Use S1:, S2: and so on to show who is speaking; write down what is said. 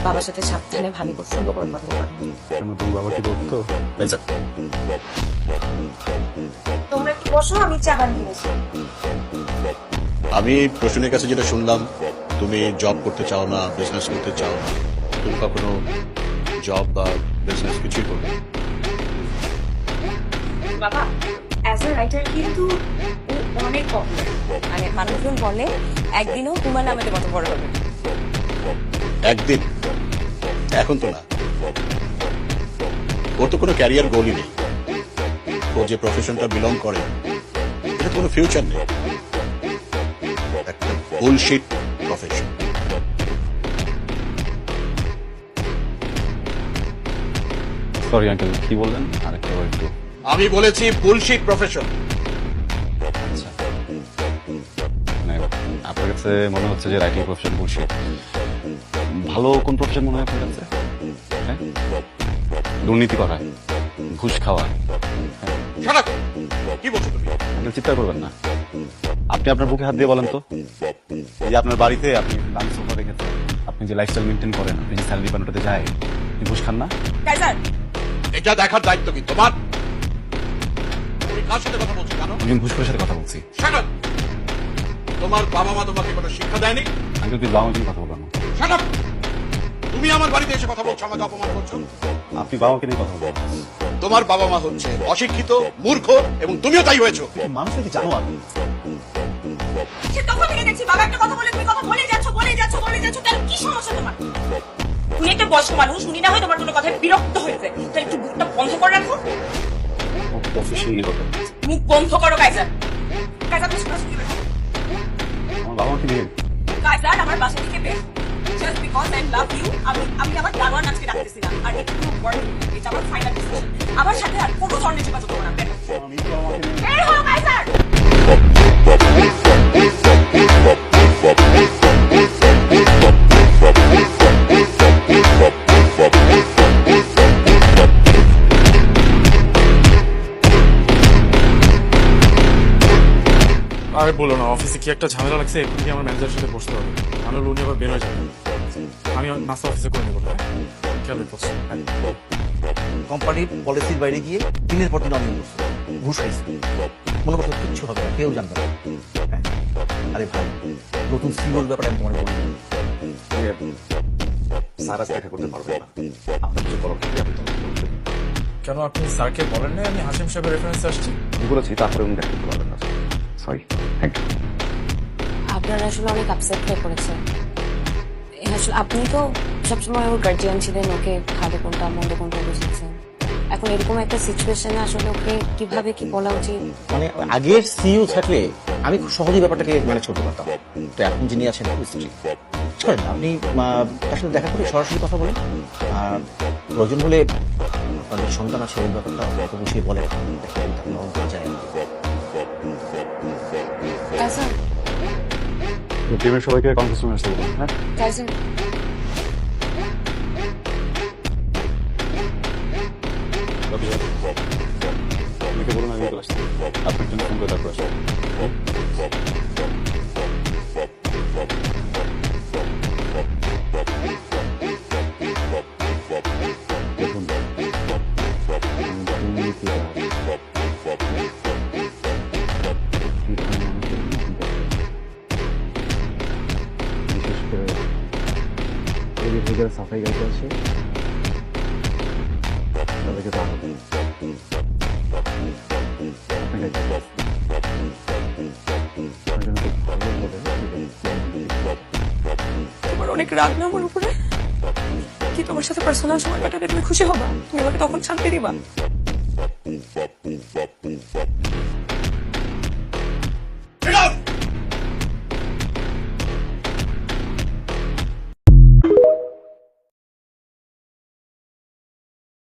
S1: বাবার সাথে সাবধানে ভালো করে সুন্দর করে কথা বলবা।
S2: তুমি বাবা কি বলতো?
S1: তোমরা একটু বসো, আমি চা বানিয়ে নিয়েছি।
S3: আমি প্রসূনের কাছে যেটা শুনলাম, তুমি জব করতে চাও না, বিজনেস করতে চাও না। তুমি কখনো জব বা বিজনেস কিছুই করবে না।
S1: বাবা অ্যাজ এ রাইটার কিন্তু ও অনেক পপুলার, মানে মানুষজন বলে একদিনও হুমায়ুন আহমেদের মতো বড় হবে।
S3: একদিন, এখন তো না। ওর তো কোনো ক্যারিয়ার গোলই নেই। ও যে প্রফেশনটা বিলং করে এটা তো কোনো ফিউচার নেই, একটা বুলশিট প্রফেশন।
S2: সরি আঙ্কেল, কি বললেন? আরেকটা একটু।
S3: আমি বলেছি বুলশিট প্রফেশন।
S2: আচ্ছা, মানে আপনার কাছে মনে হচ্ছে যে রাইটিং প্রফেশন বুলশিট। ভালো কোন প্রফেশন মনে হয় আপনার কাছে? হ্যাঁ? দুর্নীতি করা, ঘুষ খাওয়া।
S3: Shut up! কি বলছো তুমি?
S2: আঙ্কেল চিৎকার করবেন না। আপনি আপনার বুকে হাত দিয়ে বলেন তো, এই যে আপনার বাড়িতে আপনি দামি সোফা রেখেছেন, আপনি যে লাইফস্টাইল মেনটেন করেন, আপনি যে স্যালারি পান ওটাতে যায়, আপনি ঘুষ খান না?
S1: কাইজার,
S3: এটা দেখার দায়িত্ব কি তোমার? তুমি কার সাথে কথা বলছো জানো?
S2: একজন ঘুষখোরের সাথে কথা বলছি।
S3: Shut up! তোমার বাবা মা তোমাকে কোনো শিক্ষা দেয়নি?
S2: আঙ্কেল প্লিজ বাবা মাকে কথা বলবেন না।
S3: Shut up! তুমি আমার বাড়িতে এসে কথা বলছো, আমাকে অপমান করছো।
S2: আপনি বাবা মাকে নিয়ে কথা বলবেন।
S3: তোমার বাবা মা হচ্ছে অশিক্ষিত, মূর্খ, এবং তুমিও তাই হয়েছো।
S2: মানুষের কি জানো আপনি?
S1: সে তখন থেকে দেখছি বাবা একটা কথা বলে তুমি কথা বলেই যাচ্ছ। তার কি সমস্যা তোমার? উনি একটা বয়স্ক মানুষ, উনি না হয় তোমার কোনো কথায় বিরক্ত হয়েছে, তাহলে একটু মুখটা বন্ধ করে রাখো।
S2: প্রফেশনালি কথা।
S1: মুখ বন্ধ করো কাইজার। কাইজার তুমি শুনে শুনে বেরো।
S2: আমার বাবা মাকে নিয়ে
S1: কাইজার আমার বাসা থেকে বের। Just because I love you, আমি আমার দারোয়ান আজকে রাখতেছিলাম। আর একটু ওয়ার্নিং, এটা আমার ফাইনাল ডিসিশন। আমার সাথে আর কোনো ধরনের যোগাযোগ করো না। বের হও কাইজার।
S4: আরে বলো না, অফিসে কি একটা ঝামেলা লাগছে, এখন কি আমার ম্যানেজারের সাথে বসতে হবে, নাহলে উনি আবার বের হয়ে যাবে। আমি নাস্তা অফিসে করে নেবো। খেয়াল রেখো।
S5: কোম্পানির পলিসির বাইরে গিয়ে দিনের পর দিন অনিয়ম করছে, ঘুষ খাইছে। মনে করতো কিচ্ছু হবে না, কেউ জানবে না। হ্যাঁ। আরে ভাই, নতুন সিওর ব্যাপারে আমি মনে করি
S2: স্যার আজ দেখা করতে পারবেন না। আপনার কিছু করার থাকলে আপনি তখন বলবেন।
S4: কেন আপনি স্যারকে বলেন না আমি হাসিম সাহেবের রেফারেন্সে আসছি?
S2: আমি বলেছি, তারপরে উনি দেখা করতে পারবেন না। Sorry, thank you.
S1: আপনারা আসলে অনেক আপসেট হয়ে পড়েছেন। আসলে আপনি তো সবসময় ওর গার্জিয়ান ছিলেন, ওকে ভালো কোনটা মন্দ কোনটা বুঝেছেন। এখন এরকম একটা সিচুয়েশনে আসলে ওকে কিভাবে কি বলা উচিত?
S5: মানে আগের সিইও থাকলে আমি খুব সহজেই ব্যাপারটাকে ম্যানেজ করতে পারতাম। তো এখন যিনি আছেন শোনেন, আপনি তার সাথে দেখা করে সরাসরি কথা বলেন। আর প্রয়োজন হলে আপনাদের সন্তান আছে ওই ব্যাপারটা ওকে বুঝিয়ে বলেন। যায়
S1: কাইজার,
S2: টিমের সবাইকে কনফারেন্স আসতে বলুন। হ্যাঁ,
S1: কাইজার,
S2: আপনাকে বলুন আমি চলে আসছি। আপনার জন্য ফোন করে তারপর আসবো। দেখুন, বিশেষ করে সাফাই গাইতে আছে তাদেরকে তাড়াতাড়ি
S1: তোমার অনেক রাগ না আমার উপরে? কি তোমার সাথে পার্সোনাল সময় কাটালে তুমি খুশি হবা? তুমি আমাকে তখন শান্তি দিবা?